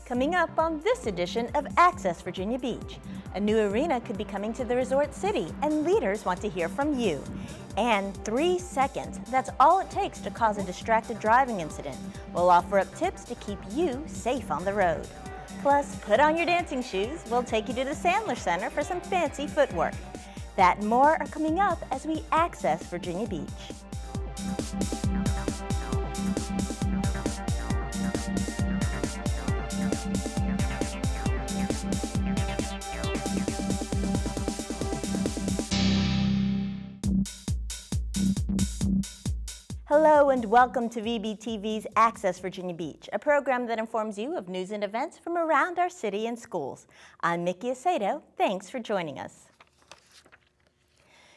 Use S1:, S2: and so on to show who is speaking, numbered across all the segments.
S1: Coming up on this edition of Access Virginia Beach, a new arena could be coming to the resort city and leaders want to hear from you. And 3 seconds, that's all it takes to cause a distracted driving incident. We'll offer up tips to keep you safe on the road. Plus, put on your dancing shoes, we'll take you to the Sandler Center for some fancy footwork. That and more are coming up as we access Virginia Beach. Hello and welcome to VBTV's Access Virginia Beach, a program that informs you of news and events from around our city and schools. I'm Mickey Aceto. Thanks for joining us.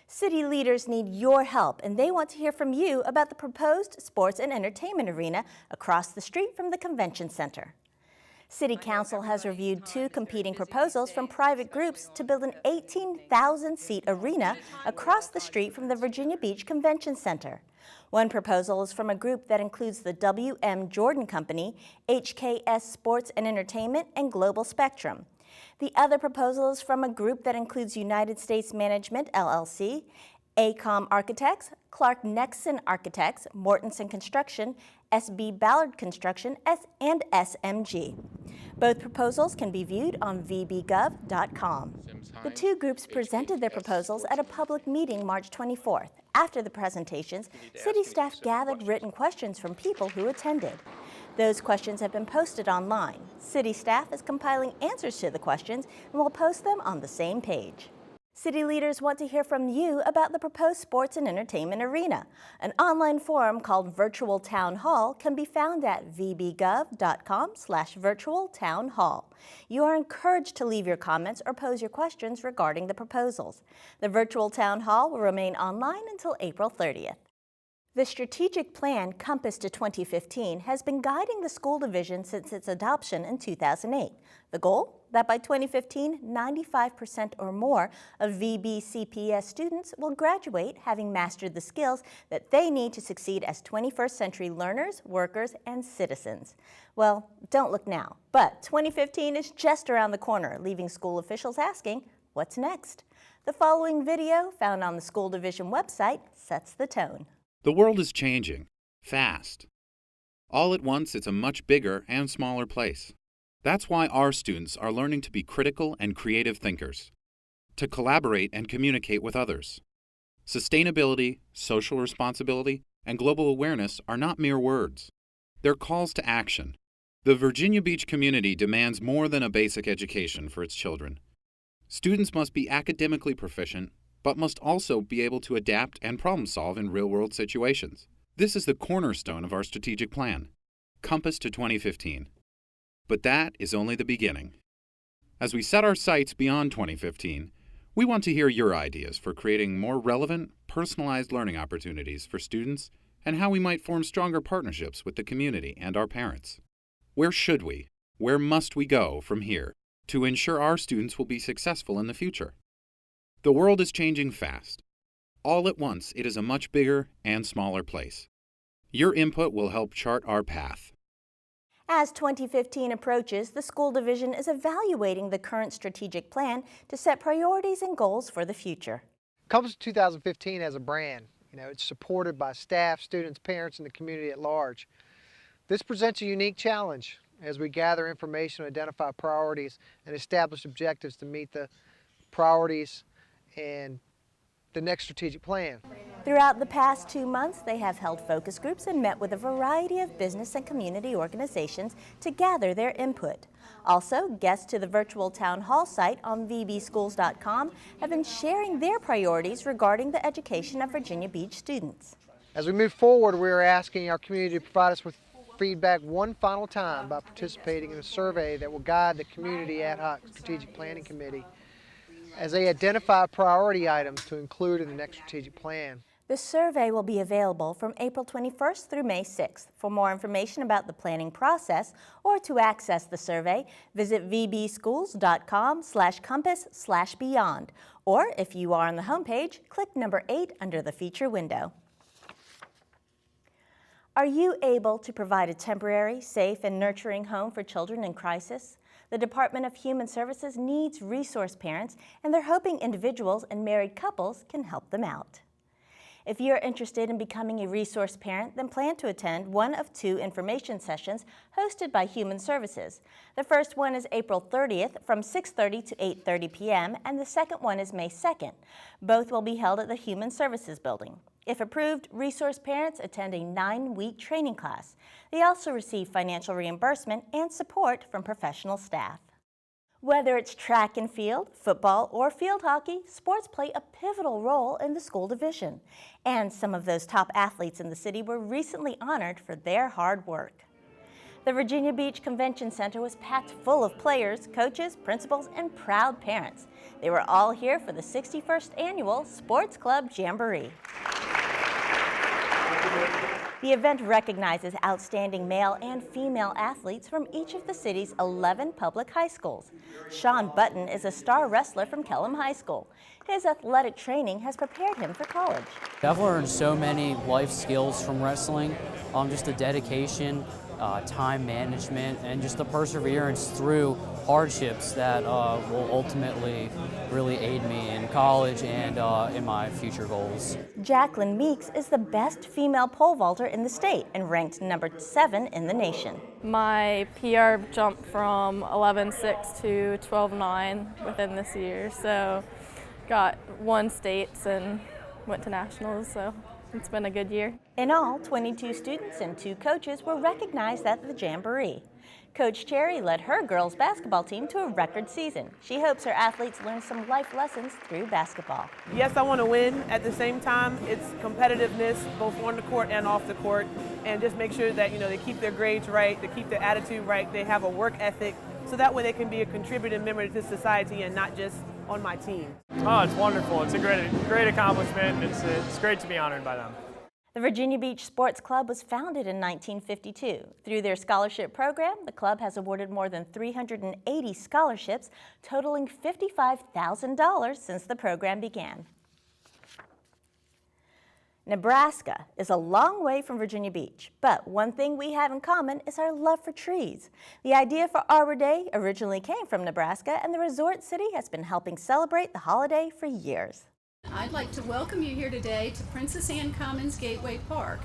S1: City leaders need your help, and they want to hear from you about the proposed sports and entertainment arena across the street from the Convention Center. City Council has reviewed 2 competing proposals from private groups to build an 18,000-seat arena across the street from the Virginia Beach Convention Center. One proposal is from a group that includes the W.M. Jordan Company, HKS Sports and Entertainment, and Global Spectrum. The other proposal is from a group that includes United States Management, LLC, ACOM Architects, Clark Nexon Architects, Mortensen Construction, SB Ballard Construction, and SMG. Both proposals can be viewed on vbgov.com. The 2 groups presented their proposals at a public meeting March 24th. After the presentations, city staff gathered written questions from people who attended. Those questions have been posted online. City staff is compiling answers to the questions and will post them on the same page. City leaders want to hear from you about the proposed sports and entertainment arena. An online forum called Virtual Town Hall can be found at vbgov.com/virtualtownhall. You are encouraged to leave your comments or pose your questions regarding the proposals. The Virtual Town Hall will remain online until April 30th. The strategic plan, Compass to 2015, has been guiding the school division since its adoption in 2008. The goal? That by 2015, 95% or more of VBCPS students will graduate having mastered the skills that they need to succeed as 21st century learners, workers, and citizens. Well, don't look now, but 2015 is just around the corner, leaving school officials asking, what's next? The following video, found on the school division website, sets the tone.
S2: The world is changing, fast. All at once, it's a much bigger and smaller place. That's why our students are learning to be critical and creative thinkers, to collaborate and communicate with others. Sustainability, social responsibility, and global awareness are not mere words. They're calls to action. The Virginia Beach community demands more than a basic education for its children. Students must be academically proficient, but must also be able to adapt and problem-solve in real-world situations. This is the cornerstone of our strategic plan, Compass to 2015. But that is only the beginning. As we set our sights beyond 2015, we want to hear your ideas for creating more relevant, personalized learning opportunities for students and how we might form stronger partnerships with the community and our parents. Where should we, where must we go from here to ensure our students will be successful in the future? The world is changing fast. All at once, it is a much bigger and smaller place. Your input will help chart our path.
S1: As 2015 approaches, the school division is evaluating the current strategic plan to set priorities and goals for the future.
S3: Compass 2015 as a brand. It's supported by staff, students, parents, and the community at large. This presents a unique challenge as we gather information, identify priorities, and establish objectives to meet the priorities and the next strategic plan.
S1: Throughout the past 2 months, they have held focus groups and met with a variety of business and community organizations to gather their input. Also, guests to the virtual town hall site on vbschools.com have been sharing their priorities regarding the education of Virginia Beach students.
S3: As we move forward, we are asking our community to provide us with feedback one final time by participating in a survey that will guide the Community Ad Hoc Strategic Planning Committee as they identify priority items to include in the next strategic plan.
S1: The survey will be available from April 21st through May 6th. For more information about the planning process or to access the survey, visit vbschools.com/compass/beyond. Or if you are on the homepage, click number 8 under the feature window. Are you able to provide a temporary, safe, and nurturing home for children in crisis? The Department of Human Services needs resource parents, and they're hoping individuals and married couples can help them out. If you're interested in becoming a resource parent, then plan to attend one of 2 information sessions hosted by Human Services. The first one is April 30th from 6:30 to 8:30 p.m., and the second one is May 2nd. Both will be held at the Human Services Building. If approved, resource parents attend a 9-week training class. They also receive financial reimbursement and support from professional staff. Whether it's track and field, football, or field hockey, sports play a pivotal role in the school division. And some of those top athletes in the city were recently honored for their hard work. The Virginia Beach Convention Center was packed full of players, coaches, principals, and proud parents. They were all here for the 61st Annual Sports Club Jamboree. The event recognizes outstanding male and female athletes from each of the city's 11 public high schools. Sean Button is a star wrestler from Kellam High School. His athletic training has prepared him for college.
S4: I've learned so many life skills from wrestling, just the dedication, time management, and just the perseverance through hardships that will ultimately really aid me in college and in my future goals.
S1: Jacqueline Meeks is the best female pole vaulter in the state and ranked number 7 in the nation.
S5: My PR jumped from 11.6 to 12.9 within this year, so got 1 states and went to nationals, so it's been a good year.
S1: In all, 22 students and 2 coaches were recognized at the Jamboree. Coach Cherry led her girls basketball team to a record season. She hopes her athletes learn some life lessons through basketball.
S6: Yes, I want to win. At the same time, it's competitiveness both on the court and off the court, and just make sure that they keep their grades right, they keep their attitude right, they have a work ethic, so that way they can be a contributing member to society and not just on my team.
S7: Oh, it's wonderful. It's a great accomplishment. It's great to be honored by them.
S1: The Virginia Beach Sports Club was founded in 1952. Through their scholarship program, the club has awarded more than 380 scholarships, totaling $55,000 since the program began. Nebraska is a long way from Virginia Beach, but one thing we have in common is our love for trees. The idea for Arbor Day originally came from Nebraska, and the resort city has been helping celebrate the holiday for years.
S8: I'd like to welcome you here today to Princess Anne Commons Gateway Park,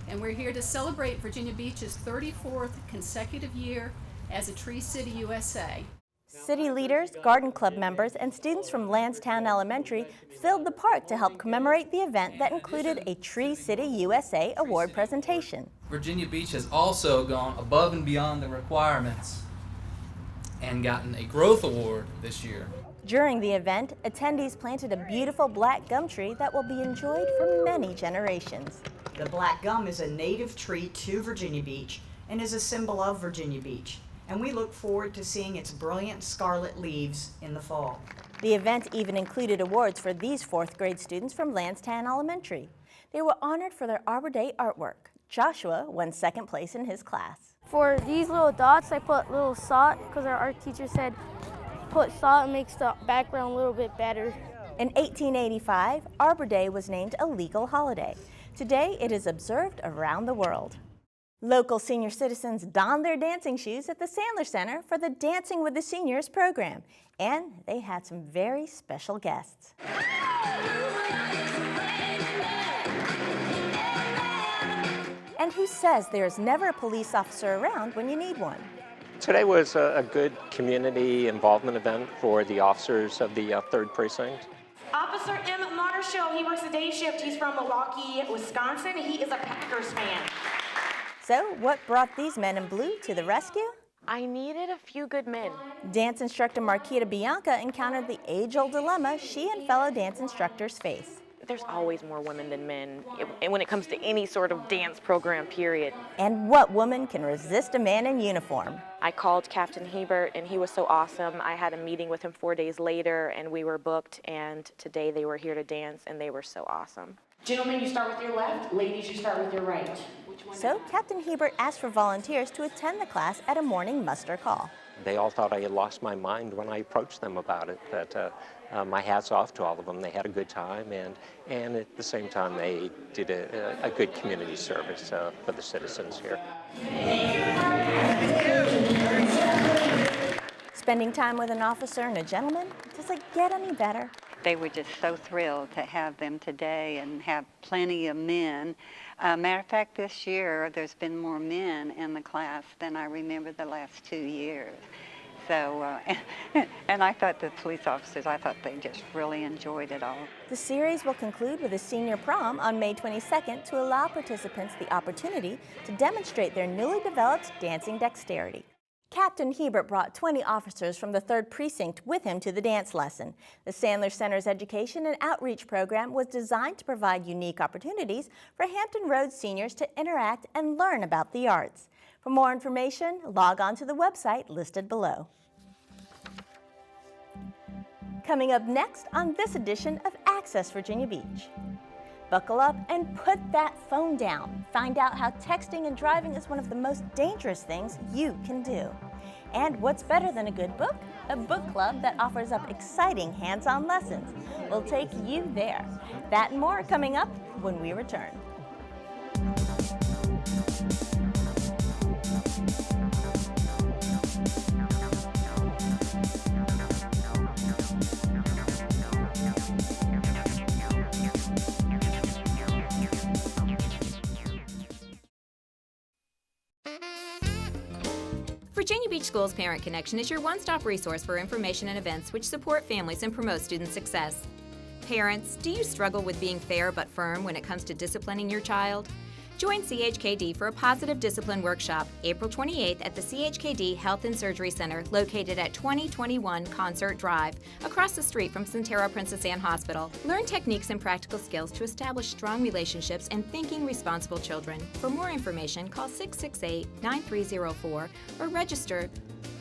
S8: and we're here to celebrate Virginia Beach's 34th consecutive year as a Tree City, USA.
S1: City leaders, garden club members, and students from Lansdowne Elementary filled the park to help commemorate the event that included a Tree City, USA award presentation.
S9: Virginia Beach has also gone above and beyond the requirements and gotten a growth award this year.
S1: During the event, attendees planted a beautiful black gum tree that will be enjoyed for many generations.
S10: The black gum is a native tree to Virginia Beach and is a symbol of Virginia Beach, and we look forward to seeing its brilliant scarlet leaves in the fall.
S1: The event even included awards for these 4th grade students from Lansdowne Elementary. They were honored for their Arbor Day artwork. Joshua won 2nd place in his class.
S11: For these little dots, I put little salt because our art teacher said put salt and makes the background a little bit better.
S1: In 1885, Arbor Day was named a legal holiday. Today, it is observed around the world. Local senior citizens donned their dancing shoes at the Sandler Center for the Dancing with the Seniors program, and they had some very special guests. And who says there's never a police officer around when you need one?
S12: Today was a good community involvement event for the officers of the 3rd Precinct.
S13: Officer Emmett Marshall, he works a day shift. He's from Milwaukee, Wisconsin. He is a Packers fan.
S1: So, what brought these men in blue to the rescue?
S14: I needed a few good men.
S1: Dance instructor Marquita Bianca encountered the age-old dilemma she and fellow dance instructors face.
S14: There's always more women than men when it comes to any sort of dance program, period.
S1: And what woman can resist a man in uniform?
S14: I called Captain Hebert, and he was so awesome. I had a meeting with him 4 days later, and we were booked, and today they were here to dance, and they were so awesome.
S13: Gentlemen, you start with your left. Ladies, you start with your right.
S1: So Captain Hebert asked for volunteers to attend the class at a morning muster call.
S12: They all thought I had lost my mind when I approached them about it, that my hat's off to all of them. They had a good time, and at the same time they did a good community service for the citizens here.
S1: Spending time with an officer and a gentleman, does it get any better?
S15: They were just so thrilled to have them today and have plenty of men. Matter of fact, this year there's been more men in the class than I remember the last 2 years. So, and I thought the police officers, I thought they just really enjoyed it all.
S1: The series will conclude with a senior prom on May 22nd to allow participants the opportunity to demonstrate their newly developed dancing dexterity. Captain Hebert brought 20 officers from the 3rd Precinct with him to the dance lesson. The Sandler Center's education and outreach program was designed to provide unique opportunities for Hampton Roads seniors to interact and learn about the arts. For more information, log on to the website listed below. Coming up next on this edition of Access Virginia Beach. Buckle up and put that phone down. Find out how texting and driving is one of the most dangerous things you can do. And what's better than a good book? A book club that offers up exciting hands-on lessons. We'll take you there. That and more coming up when we return.
S16: Virginia Beach Schools Parent Connection is your one-stop resource for information and events which support families and promote student success. Parents, do you struggle with being fair but firm when it comes to disciplining your child? Join CHKD for a positive discipline workshop April 28th at the CHKD Health and Surgery Center located at 2021 Concert Drive, across the street from Sentara Princess Anne Hospital. Learn techniques and practical skills to establish strong relationships and thinking responsible children. For more information, call 668-9304 or register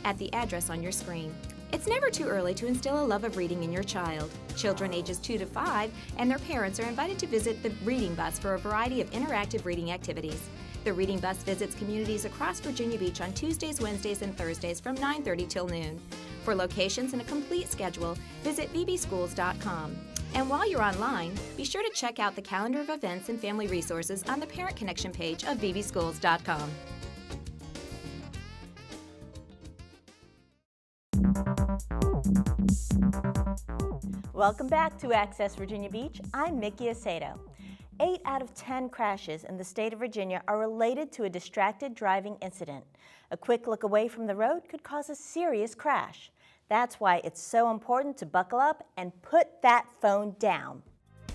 S16: at the address on your screen. It's never too early to instill a love of reading in your child. Children ages 2 to 5 and their parents are invited to visit the Reading Bus for a variety of interactive reading activities. The Reading Bus visits communities across Virginia Beach on Tuesdays, Wednesdays, and Thursdays from 9:30 till noon. For locations and a complete schedule, visit vbschools.com. And while you're online, be sure to check out the calendar of events and family resources on the Parent Connection page of vbschools.com.
S1: Welcome back to Access Virginia Beach. I'm Mickey Aceto. 8 out of 10 crashes in the state of Virginia are related to a distracted driving incident. A quick look away from the road could cause a serious crash. That's why it's so important to buckle up and put that phone down.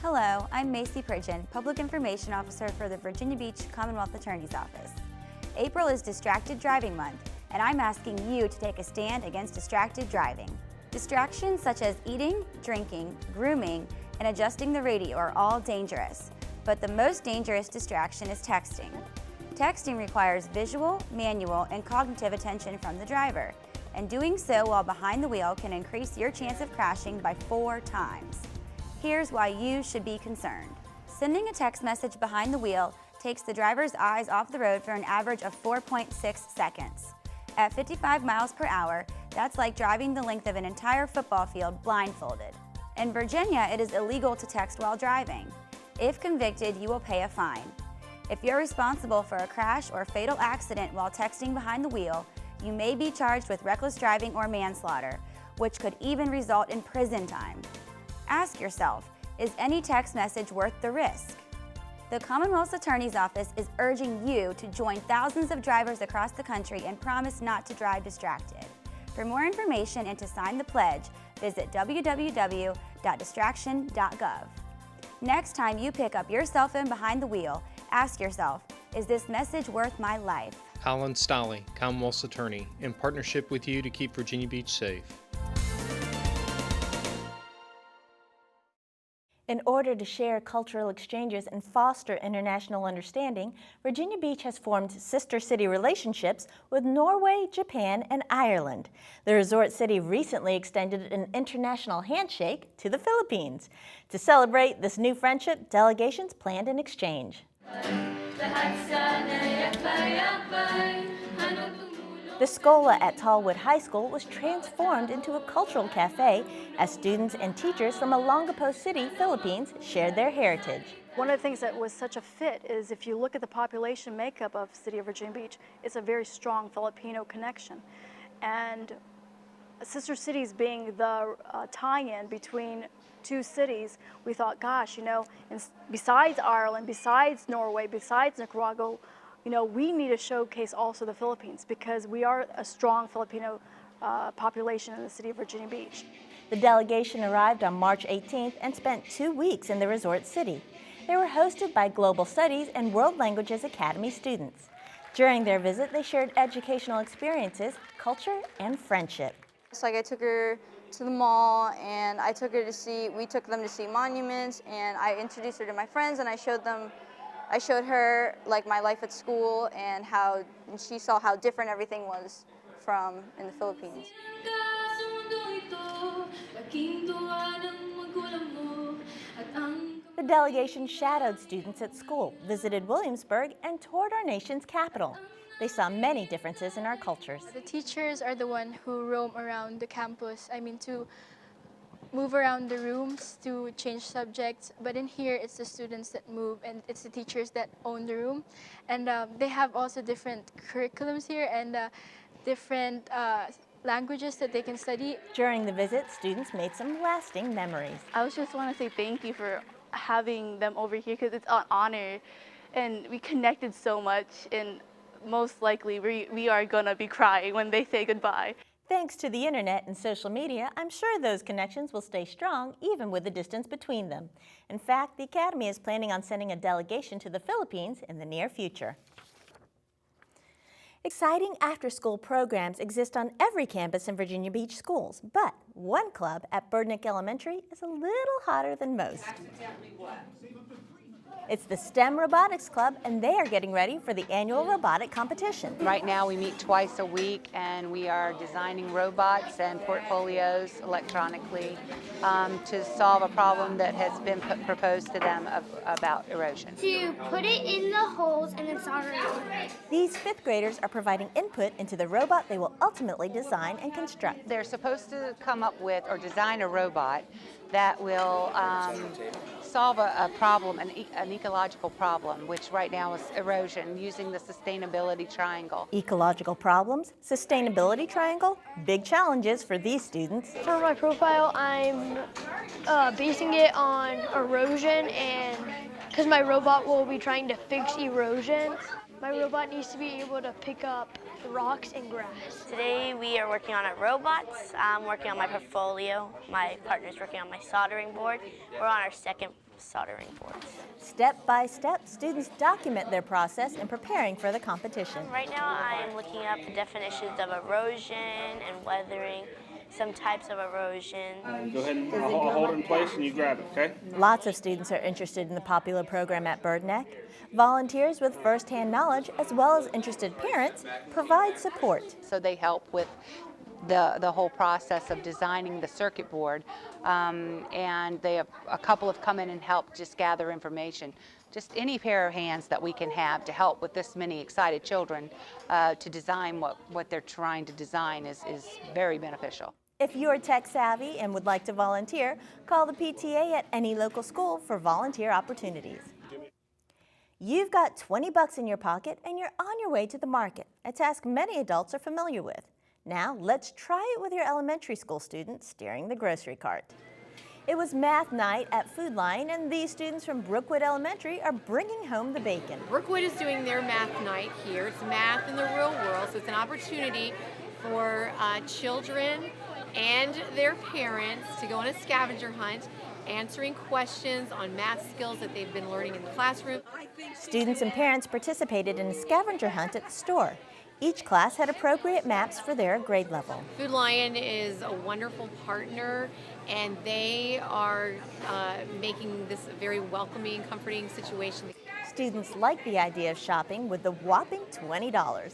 S17: Hello, I'm Macy Pridgeon, Public Information Officer for the Virginia Beach Commonwealth Attorney's Office. April is Distracted Driving Month, and I'm asking you to take a stand against distracted driving. Distractions such as eating, drinking, grooming, and adjusting the radio are all dangerous, but the most dangerous distraction is texting. Texting requires visual, manual, and cognitive attention from the driver, and doing so while behind the wheel can increase your chance of crashing by 4 times. Here's why you should be concerned. Sending a text message behind the wheel takes the driver's eyes off the road for an average of 4.6 seconds. At 55 miles per hour, that's like driving the length of an entire football field blindfolded. In Virginia, it is illegal to text while driving. If convicted, you will pay a fine. If you're responsible for a crash or fatal accident while texting behind the wheel, you may be charged with reckless driving or manslaughter, which could even result in prison time. Ask yourself, is any text message worth the risk? The Commonwealth's Attorney's Office is urging you to join thousands of drivers across the country and promise not to drive distracted. For more information and to sign the pledge, visit www.distraction.gov. Next time you pick up your cell phone behind the wheel, ask yourself, is this message worth my life?
S18: Alan Stolley, Commonwealth's Attorney, in partnership with you to keep Virginia Beach safe.
S1: In order to share cultural exchanges and foster international understanding, Virginia Beach has formed sister city relationships with Norway, Japan, and Ireland. The resort city recently extended an international handshake to the Philippines. To celebrate this new friendship, delegations planned an exchange. The Scola at Tallwood High School was transformed into a cultural cafe as students and teachers from Olongapo City, Philippines, shared their heritage.
S19: One of the things that was such a fit is if you look at the population makeup of the city of Virginia Beach, it's a very strong Filipino connection. And sister cities being the tie-in between two cities, we thought, gosh, you know, besides Ireland, besides Norway, besides Nicaragua, you know, we need to showcase also the Philippines because we are a strong Filipino population in the city of Virginia Beach.
S1: The delegation arrived on March 18th and spent 2 weeks in the resort city. They were hosted by Global Studies and World Languages Academy students. During their visit, they shared educational experiences, culture, and friendship.
S20: So I took her to the mall and we took them to see monuments, and I introduced her to my friends, and I showed her like my life at school and she saw how different everything was from in the Philippines.
S1: The delegation shadowed students at school, visited Williamsburg, and toured our nation's capital. They saw many differences in our cultures.
S21: The teachers are the one who roam around the campus, to move around the rooms to change subjects, but in here it's the students that move and it's the teachers that own the room. And they have also different curriculums here and different languages that they can study.
S1: During the visit, students made some lasting memories.
S22: I just want to say thank you for having them over here because it's an honor and we connected so much, and most likely we are going to be crying when they say goodbye.
S1: Thanks to the internet and social media, I'm sure those connections will stay strong even with the distance between them. In fact, the Academy is planning on sending a delegation to the Philippines in the near future. Exciting after-school programs exist on every campus in Virginia Beach schools, but one club at Birdneck Elementary is a little hotter than most. It's the STEM Robotics Club, and they are getting ready for the annual robotic competition.
S23: Right now we meet twice a week, and we are designing robots and portfolios electronically to solve a problem that has been proposed to them about erosion.
S11: To put it in the holes and then solder it.
S1: These fifth graders are providing input into the robot they will ultimately design and construct.
S23: They're supposed to come up with or design a robot that will solve a problem, an ecological problem, which right now is erosion, using the sustainability triangle.
S1: Ecological problems, sustainability triangle, big challenges for these students.
S11: For my profile, I'm basing it on erosion, and because my robot will be trying to fix erosion, my robot needs to be able to pick up rocks and grass.
S24: Today we are working on our robots. I'm working on my portfolio. My partner's working on my soldering board. We're on our second soldering board.
S1: Step by step, students document their process in preparing for the competition.
S24: Right now I'm looking up the definitions of erosion and weathering, some types of erosion.
S25: Go ahead and I'll hold it in place and you grab it, okay?
S1: Lots of students are interested in the popular program at Birdneck. Volunteers with first-hand knowledge, as well as interested parents, provide support.
S23: So they help with the whole process of designing the circuit board, and a couple have come in and helped just gather information. Just any pair of hands that we can have to help with this many excited children to design what they're trying to design is very beneficial.
S1: If you're tech savvy and would like to volunteer, call the PTA at any local school for volunteer opportunities. You've got 20 bucks in your pocket and you're on your way to the market, a task many adults are familiar with. Now let's try it with your elementary school student steering the grocery cart. It was math night at Food Line, and these students from Brookwood Elementary are bringing home the bacon.
S26: Brookwood is doing their math night here. It's math in the real world, so it's an opportunity for children and their parents to go on a scavenger hunt, answering questions on math skills that they've been learning in the classroom.
S1: Students and parents participated in a scavenger hunt at the store. Each class had appropriate maps for their grade level.
S26: Food Lion is a wonderful partner, and they are making this a very welcoming, comforting situation.
S1: Students like the idea of shopping with the whopping $20.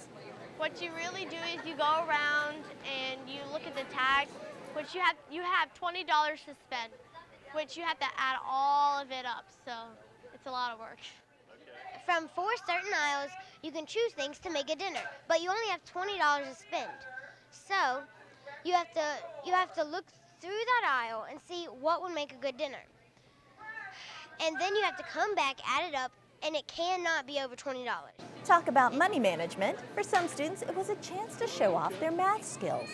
S11: What you really do is you go around and you look at the tag, which you have $20 to spend, which you have to add all of it up, so it's a lot of work.
S2: from 4 certain aisles, you can choose things to make a dinner, but you only have $20 to spend. So you have to look through that aisle and see what would make a good dinner. And then you have to come back, add it up, and it cannot be over $20.
S1: Talk about money management. For some students, it was a chance to show off their math skills.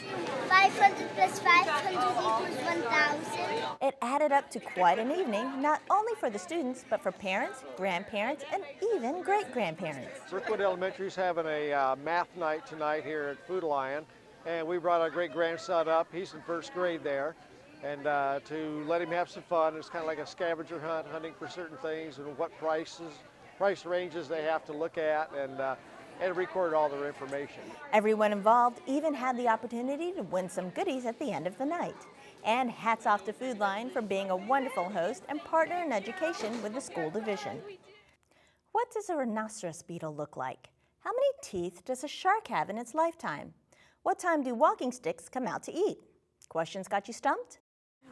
S2: 500 plus 500 equals 1,000.
S1: It added up to quite an evening, not only for the students, but for parents, grandparents, and even great-grandparents.
S3: Brookwood Elementary is having a math night tonight here at Food Lion, and we brought our great-grandson up. He's in first grade there. And to let him have some fun. It's kind of like a scavenger hunt, hunting for certain things and what price ranges they have to look at, and record all their information.
S1: Everyone involved even had the opportunity to win some goodies at the end of the night. And hats off to Food Lion for being a wonderful host and partner in education with the school division. What does a rhinoceros beetle look like? How many teeth does a shark have in its lifetime? What time do walking sticks come out to eat? Questions got you stumped?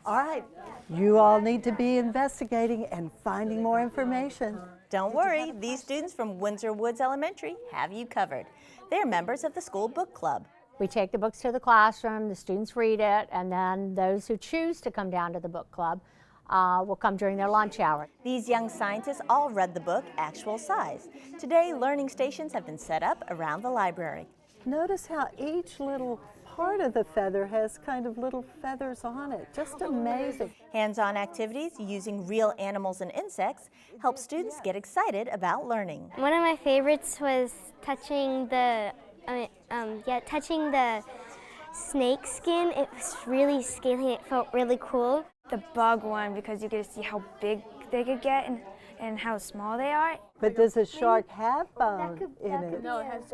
S4: All right, you all need to be investigating and finding more information.
S1: Don't worry, these students from Windsor Woods Elementary have you covered. They're members of the school book club.
S5: We take the books to the classroom, the students read it, and then those who choose to come down to the book club will come during their lunch hour.
S1: These young scientists all read the book actual size. Today, learning stations have been set up around the library.
S4: Notice how each little part of the feather has kind of little feathers on it. Just amazing.
S1: Hands-on activities using real animals and insects help students get excited about learning.
S21: One of my favorites was touching the snake skin. It was really scaly. It felt really cool.
S6: The bug one, because you get to see how big they could get and how small they are.
S4: But does a shark have bone in it?
S6: No, it has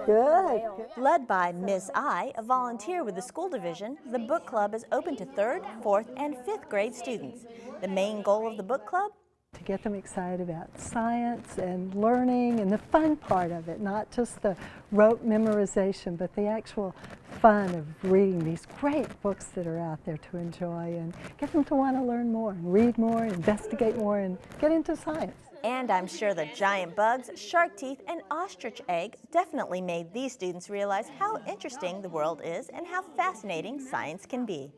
S4: good.
S1: Led by Ms. I, a volunteer with the school division, the book club is open to 3rd, 4th, and 5th grade students. The main goal of the book club?
S4: To get them excited about science and learning and the fun part of it, not just the rote memorization, but the actual fun of reading these great books that are out there to enjoy, and get them to want to learn more and read more, investigate more, and get into science.
S1: And I'm sure the giant bugs, shark teeth, and ostrich egg definitely made these students realize how interesting the world is and how fascinating science can be.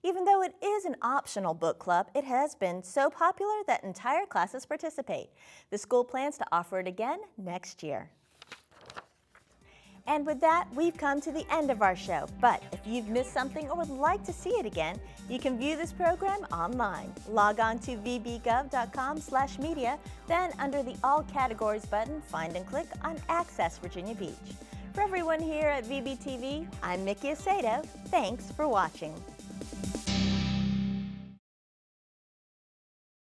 S1: Even though it is an optional book club, it has been so popular that entire classes participate. The school plans to offer it again next year. And with that, we've come to the end of our show. But if you've missed something or would like to see it again, you can view this program online. Log on to vbgov.com/media, then under the All Categories button, find and click on Access Virginia Beach. For everyone here at VBTV, I'm Mickey Aceto. Thanks for watching.